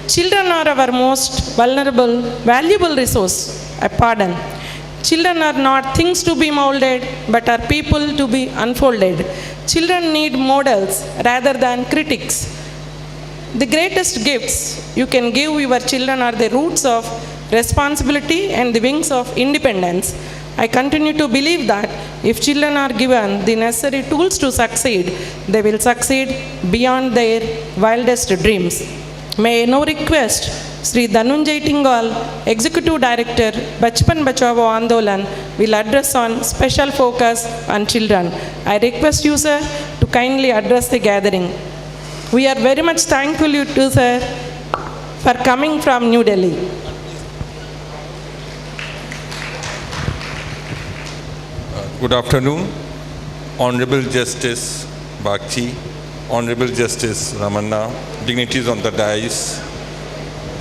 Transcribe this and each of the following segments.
Children are our most vulnerable, valuable resource. Pardon. Children are not things to be molded, but are people to be unfolded. Children need models rather than critics. The greatest gifts you can give your children are the roots of responsibility and the wings of independence. I continue to believe that if children are given the necessary tools to succeed, they will succeed beyond their wildest dreams. May I now request Sri Dhanunjay Tingal, Executive Director, Bachpan Bachao Andolan, will address on special focus on children. I request you, sir, to kindly address the gathering. We are very much thankful you too, sir, for coming from New Delhi. Good afternoon, Honorable Justice Bagchi, Honorable Justice Ramanna, dignitaries on the dais,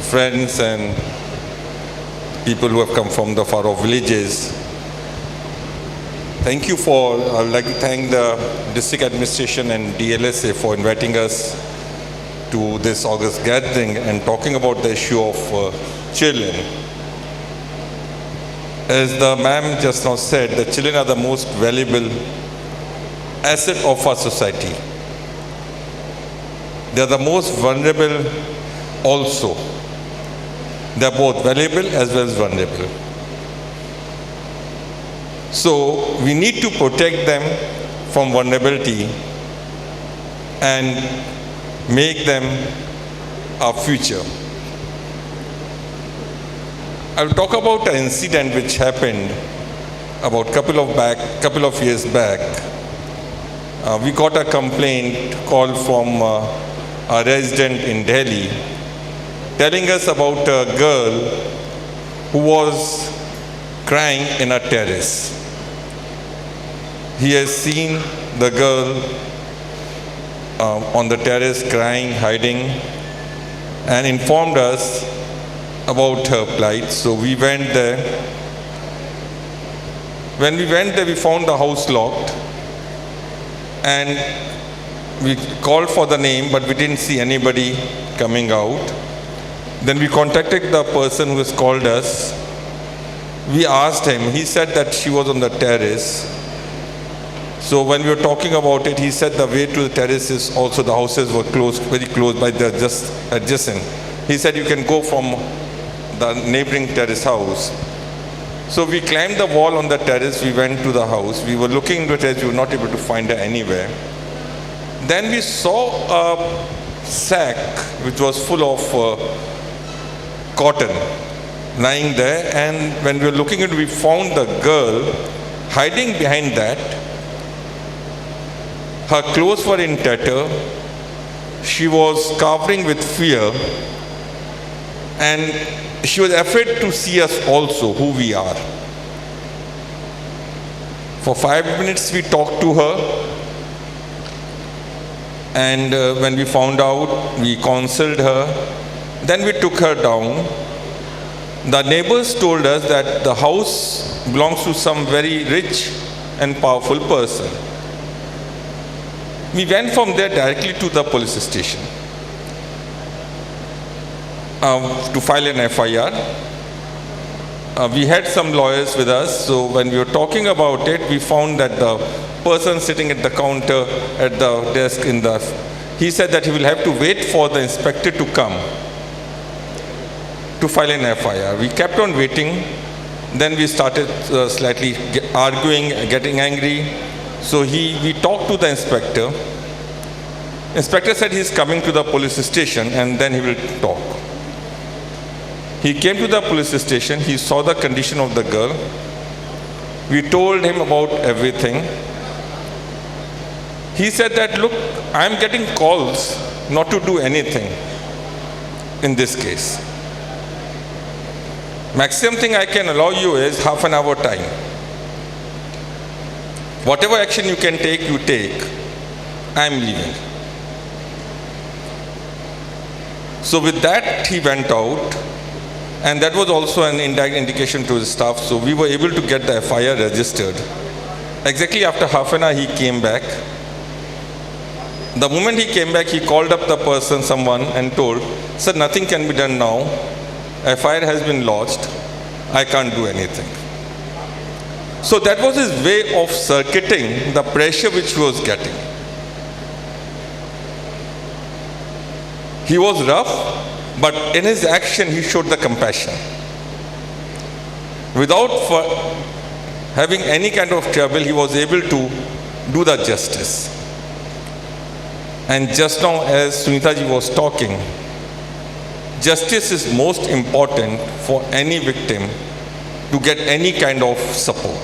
friends and people who have come from the far-off villages. Thank you for, I would like to thank the District Administration and DLSA for inviting us to this August gathering and talking about the issue of children. As the ma'am just now said, the children are the most valuable asset of our society. They are the most vulnerable also. They are both valuable as well as vulnerable. So we need to protect them from vulnerability and make them our future. I will talk about an incident which happened about couple of years back. We got a complaint call from a resident in Delhi telling us about a girl who was crying in a terrace. He has seen the girl on the terrace crying, hiding, and informed us about her plight. So we went there. When we went there, we found the house locked and we called for the name, but we didn't see anybody coming out. Then we contacted the person who has called us. We asked him, he said that she was on the terrace. So when we were talking about it, he said the way to the terrace is also, the houses were close, very close by, the just adjacent. He said you can go from the neighboring terrace house. So we climbed the wall on the terrace, we went to the house. We were looking into it, we were not able to find her anywhere. Then we saw a sack which was full of cotton lying there, and when we were looking at it, we found the girl hiding behind that. Her clothes were in tatter. She was cowering with fear, and she was afraid to see us also, who we are. For 5 minutes we talked to her, and when we found out, we counseled her. Then we took her down. The neighbors told us that the house belongs to some very rich and powerful person. We went from there directly to the police station to file an FIR. We had some lawyers with us, so when we were talking about it, we found that the person sitting at the counter at the desk he said that he will have to wait for the inspector to come to file an FIR. We kept on waiting. Then we started slightly arguing, getting angry. So we talked to the inspector. Inspector said he's coming to the police station and then he will talk. He came to the police station. He saw the condition of the girl. We told him about everything. He said that, look, I'm getting calls not to do anything in this case. Maximum thing I can allow you is half an hour time. Whatever action you can take, you take. I'm leaving. So with that, he went out. And that was also an indirect indication to his staff. So we were able to get the FIR registered. Exactly after half an hour, he came back. The moment he came back, he called up the person, someone, and told Sir, nothing can be done now. FIR has been lodged. I can't do anything. So that was his way of circuiting the pressure which he was getting. He was rough, but in his action he showed the compassion. Without having any kind of trouble, he was able to do the justice. And just now, as Sunita ji was talking, justice is most important for any victim to get any kind of support.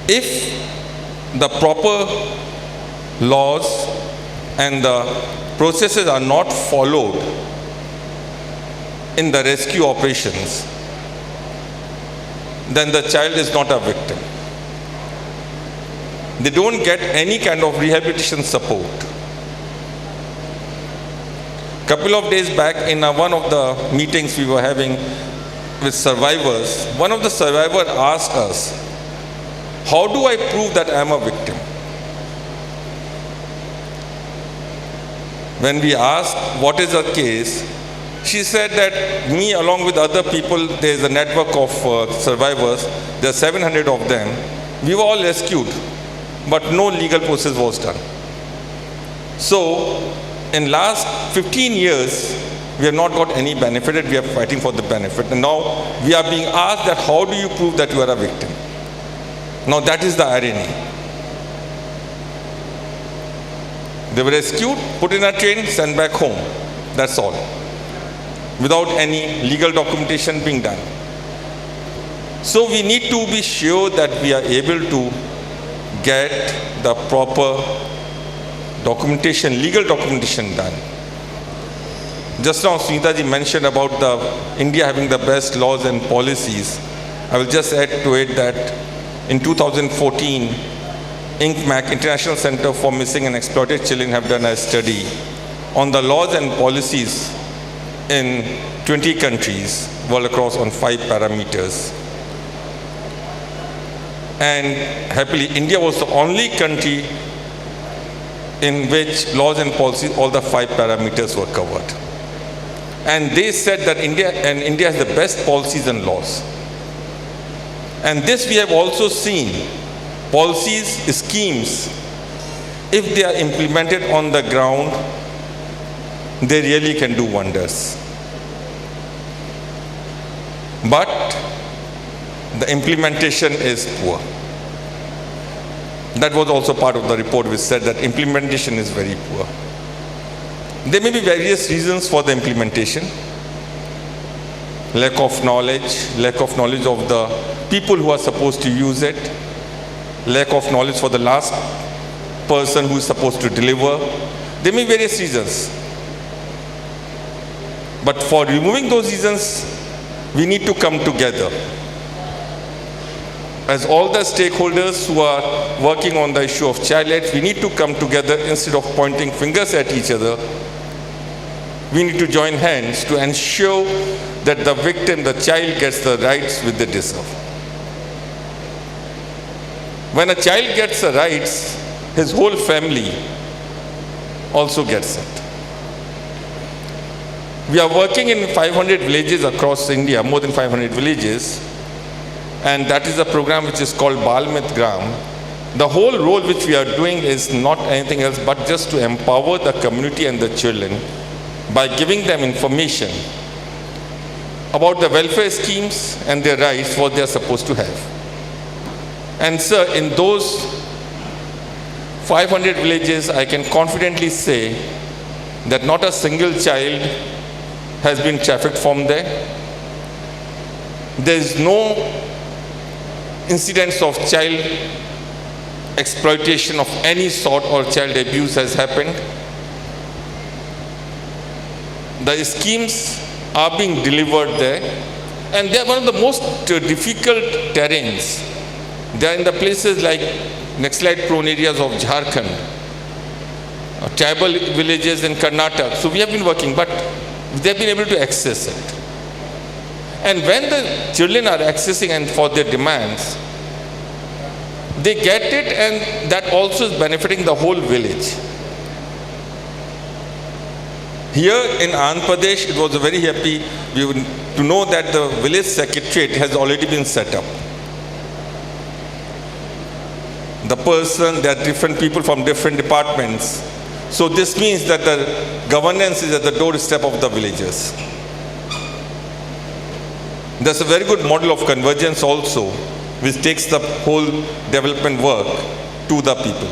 If the proper laws and the processes are not followed in the rescue operations, then the child is not a victim. They don't get any kind of rehabilitation support. Couple of days back in one of the meetings we were having with survivors, one of the survivors asked us, how do I prove that I am a victim? When we asked what is the case, she said that me along with other people, there is a network of survivors, there are 700 of them, we were all rescued, but no legal process was done. So, in last 15 years, we have not got any benefit, and we are fighting for the benefit. And now we are being asked that how do you prove that you are a victim? Now that is the irony. They were rescued, put in a train, sent back home. That's all. Without any legal documentation being done. So we need to be sure that we are able to get the proper documentation, legal documentation done. Just now Sunita ji mentioned about India having the best laws and policies. I will just add to it that in 2014, INCMAC, International Center for Missing and Exploited Children, have done a study on the laws and policies in 20 countries world across on 5 parameters. And happily, India was the only country in which laws and policies, all the 5 parameters were covered. And they said that India has the best policies and laws. And this we have also seen, policies, schemes, if they are implemented on the ground, they really can do wonders. But the implementation is poor. That was also part of the report which said that implementation is very poor. There may be various reasons for the implementation. Lack of knowledge of the people who are supposed to use it, lack of knowledge for the last person who is supposed to deliver. There may be various reasons. But for removing those reasons, we need to come together. As all the stakeholders who are working on the issue of child rights, we need to come together instead of pointing fingers at each other. We need to join hands to ensure that the victim, the child, gets the rights which they deserve. When a child gets the rights, his whole family also gets it. We are working in 500 villages across India, more than 500 villages, and that is a program which is called Bal Mit Gram. The whole role which we are doing is not anything else but just to empower the community and the children by giving them information about the welfare schemes and their rights, what they are supposed to have. And sir, in those 500 villages, I can confidently say that not a single child has been trafficked from there. There is no incidents of child exploitation of any sort or child abuse has happened. The schemes are being delivered there, and they are one of the most difficult terrains. They are in the places like Naxalite prone areas of Jharkhand, tribal villages in Karnataka. So we have been working, but they have been able to access it. And when the children are accessing and for their demands, they get it, and that also is benefiting the whole village. Here in Andhra Pradesh, it was a very happy to know that the village secretariat has already been set up. There are different people from different departments. So this means that the governance is at the doorstep of the villagers. There's a very good model of convergence also, which takes the whole development work to the people.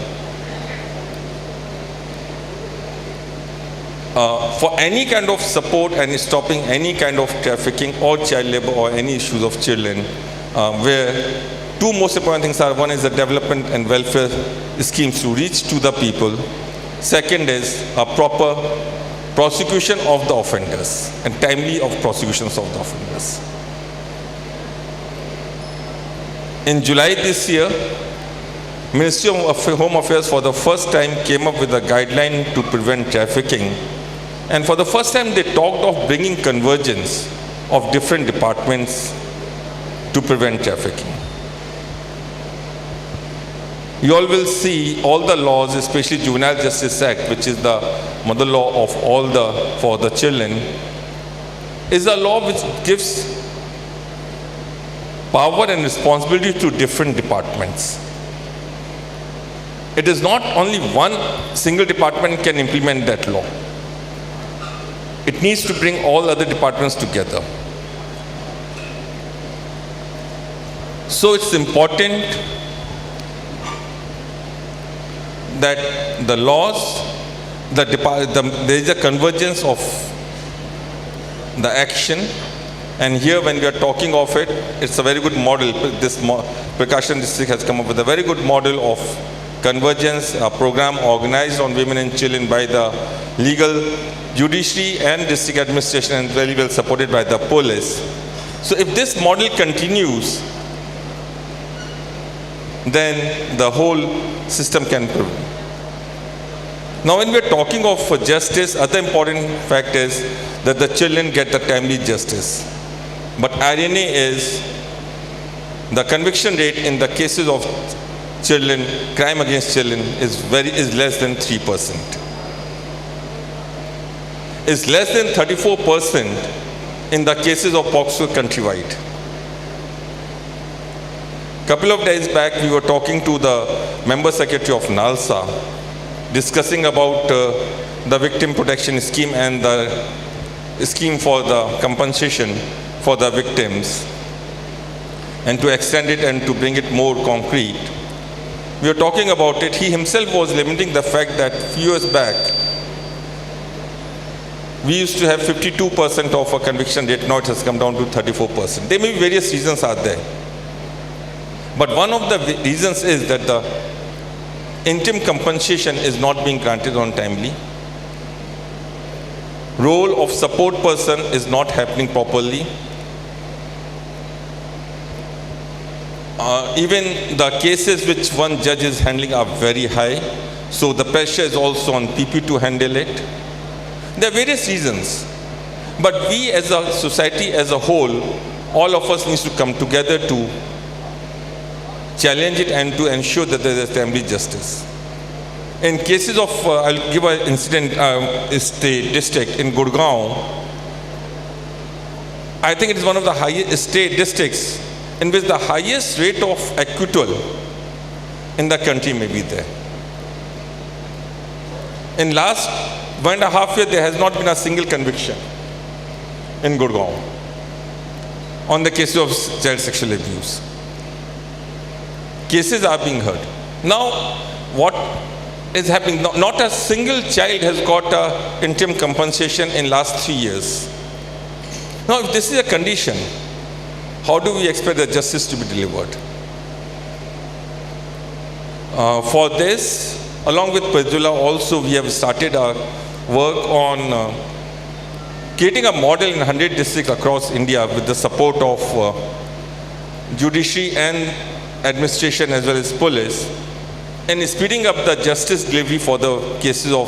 For any kind of support and stopping any kind of trafficking or child labor or any issues of children, where two most important things are: one is the development and welfare schemes to reach to the people. Second is a proper prosecution of the offenders and timely of prosecutions of the offenders. In July this year, Ministry of Home Affairs for the first time came up with a guideline to prevent trafficking. And for the first time, they talked of bringing convergence of different departments to prevent trafficking. You all will see all the laws, especially Juvenile Justice Act, which is the mother law of for the children, is a law which gives power and responsibility to different departments. It is not only one single department can implement that law. It needs to bring all other departments together. So it's important that the laws, there is a convergence of the action. And here when we are talking of it, it's a very good model. Prakashan district has come up with a very good model of convergence, a program organized on women and children by the legal, judiciary and district administration, and very well supported by the police. So if this model continues, then the whole system can prevail. Now when we are talking of justice, other important fact is that the children get the timely justice. But irony is the conviction rate in the cases of children, crime against children, is less than 3%. It's less than 34% in the cases of POCSO countrywide. Couple of days back, we were talking to the member secretary of NALSA, discussing about the victim protection scheme and the scheme for the compensation for the victims, and to extend it and to bring it more concrete. We were talking about it. He himself was lamenting the fact that a few years back, we used to have 52% of a conviction rate. Now it has come down to 34%. There may be various reasons are there. But one of the reasons is that the interim compensation is not being granted on timely. Role of support person is not happening properly. Even the cases which one judge is handling are very high. So the pressure is also on PP to handle it. There are various reasons. But we as a society as a whole, all of us needs to come together to challenge it and to ensure that there is timely justice. In cases of, I'll give an incident, state district in Gurgaon. I think it is one of the highest state districts in which the highest rate of acquittal in the country may be there. In last 1.5 years, there has not been a single conviction in Gurgaon on the cases of child sexual abuse. Cases are being heard. Now, what is happening? Not a single child has got an interim compensation in last 3 years. Now, if this is a condition, how do we expect the justice to be delivered? For this, along with Pradula, also we have started our work on creating a model in 100 districts across India with the support of judiciary and administration as well as police, and speeding up the justice delivery for the cases of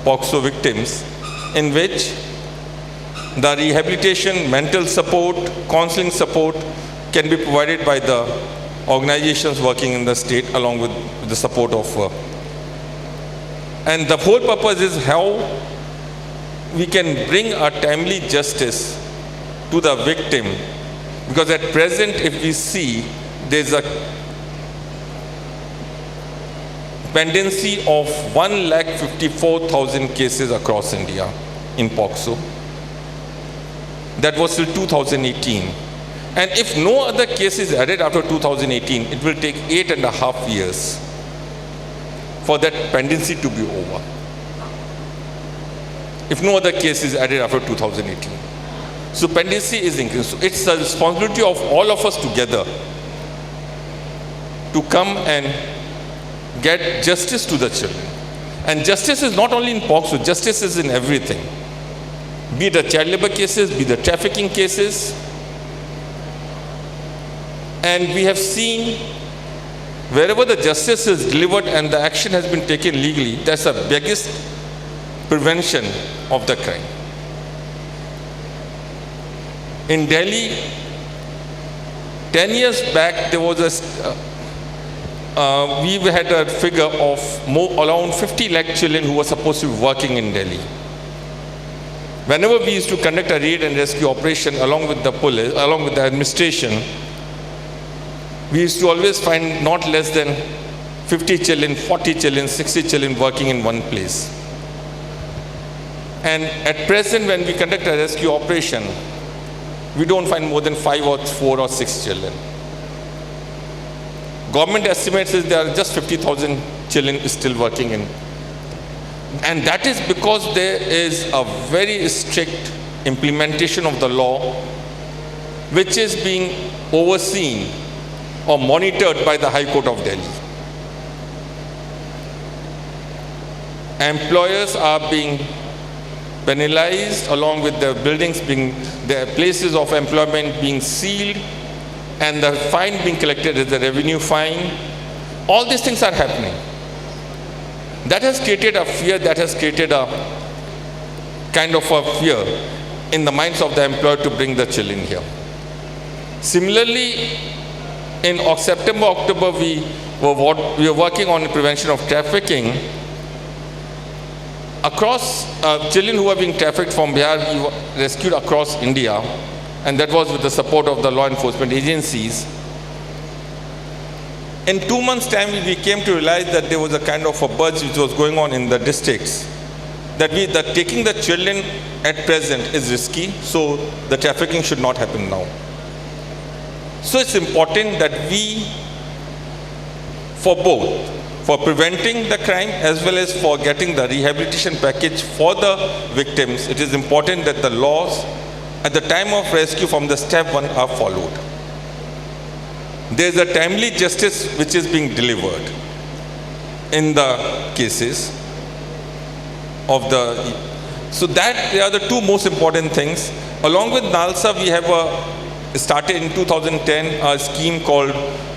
POCSO victims, in which the rehabilitation, mental support, counseling support can be provided by the organizations working in the state along with the support of and the whole purpose is how we can bring a timely justice to the victim, because at present, if we see, there's a pendency of 1,54,000 cases across India in POCSO. That was till 2018. And if no other case is added after 2018, it will take 8.5 years for that pendency to be over. If no other case is added after 2018. So pendency is increased. So it's the responsibility of all of us together to come and get justice to the children. And justice is not only in POCSO, justice is in everything. Be the child labor cases, be the trafficking cases. And we have seen wherever the justice is delivered and the action has been taken legally, that's the biggest prevention of the crime. In Delhi, 10 years back, there was we had a figure of around 50 lakh children who were supposed to be working in Delhi. Whenever we used to conduct a raid and rescue operation along with the police, along with the administration, we used to always find not less than 50 children, 40 children, 60 children working in one place. And at present, when we conduct a rescue operation, we don't find more than 5 or 4 or 6 children. Government estimates is there are just 50,000 children still working in. And that is because there is a very strict implementation of the law, which is being overseen or monitored by the High Court of Delhi. Employers are being penalized along with their buildings being, their places of employment being sealed, and the fine being collected as a revenue fine. All these things are happening. That has created a fear, that has created a kind of a fear in the minds of the employer to bring the children here. Similarly, in September, October, we were working on the prevention of trafficking. Across children who were being trafficked from Bihar, we were rescued across India, and that was with the support of the law enforcement agencies. In 2 months' time, we came to realize that there was a kind of a purge which was going on in the districts. That taking the children at present is risky, so the trafficking should not happen now. So it's important that we, for both, for preventing the crime as well as for getting the rehabilitation package for the victims, it is important that the laws at the time of rescue from the step 1 are followed. There is a timely justice which is being delivered in the cases of the. So that they are the two most important things. Along with NALSA, we have started in 2010 a scheme called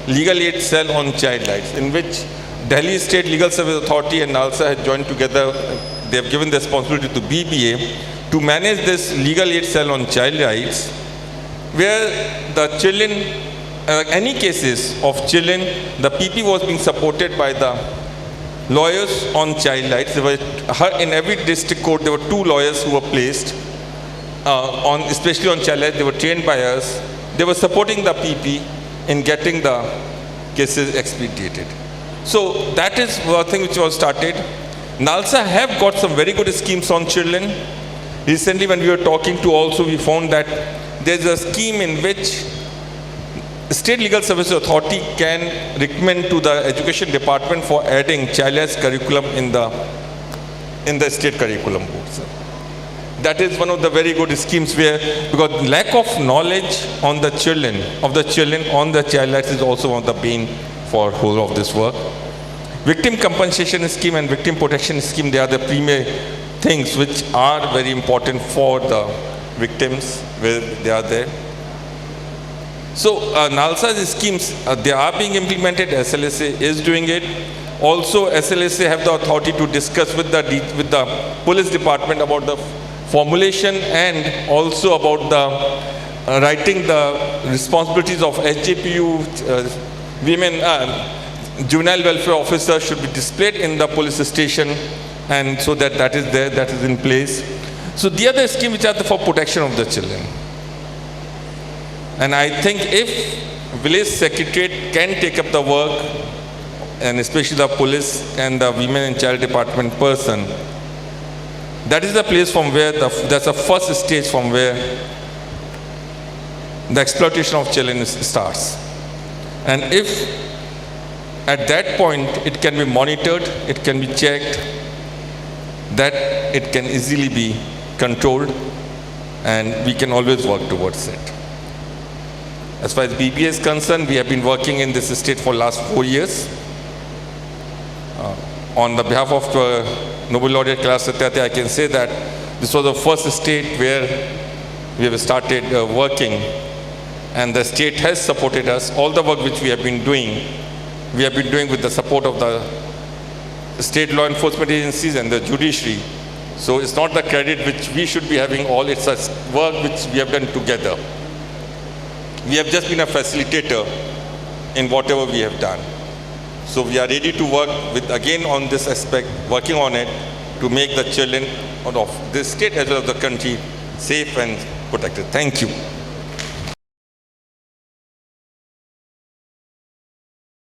Legal Aid Cell on Child Rights, in which Delhi State Legal Service Authority and NALSA have joined together. They have given the responsibility to BBA to manage this Legal Aid Cell on Child Rights, where the children, any cases of children, the PP was being supported by the lawyers on child rights. There were, in every district court, there were 2 lawyers who were placed, especially on child rights. They were trained by us. They were supporting the PP in getting the cases expedited. So that is one thing which was started. NALSA have got some very good schemes on children. Recently, when we were talking to also, we found that there's a scheme in which State Legal Services Authority can recommend to the Education Department for adding child rights curriculum in the state curriculum books. That is one of the very good schemes where, because lack of knowledge on the children, on the child rights is also one of the bane for whole of this work. Victim compensation scheme and victim protection scheme, they are the premier things which are very important for the victims where they are there. So NALSA's schemes, they are being implemented. SLSA is doing it. Also, SLSA have the authority to discuss with the police department about the formulation and also about the writing the responsibilities of SJPU, juvenile welfare officer should be displayed in the police station, and so that is there, that is in place. So the other scheme which are for protection of the children. And I think if village secretariat can take up the work, and especially the police and the women and child department person, that is the place from where that's the first stage from where the exploitation of children starts. And if at that point it can be monitored, it can be checked, that it can easily be controlled, and we can always work towards it. As far as BBA is concerned, we have been working in this state for last 4 years. On the behalf of Nobel laureate Kailash Satyarthi, I can say that this was the first state where we have started working, and the state has supported us. All the work which we have been doing with the support of the state law enforcement agencies and the judiciary. So it's not the credit which we should be having all, it's a work which we have done together. We have just been a facilitator in whatever we have done. So we are ready to work with, again, on this aspect, working on it to make the children of this state as well as the country safe and protected. Thank you.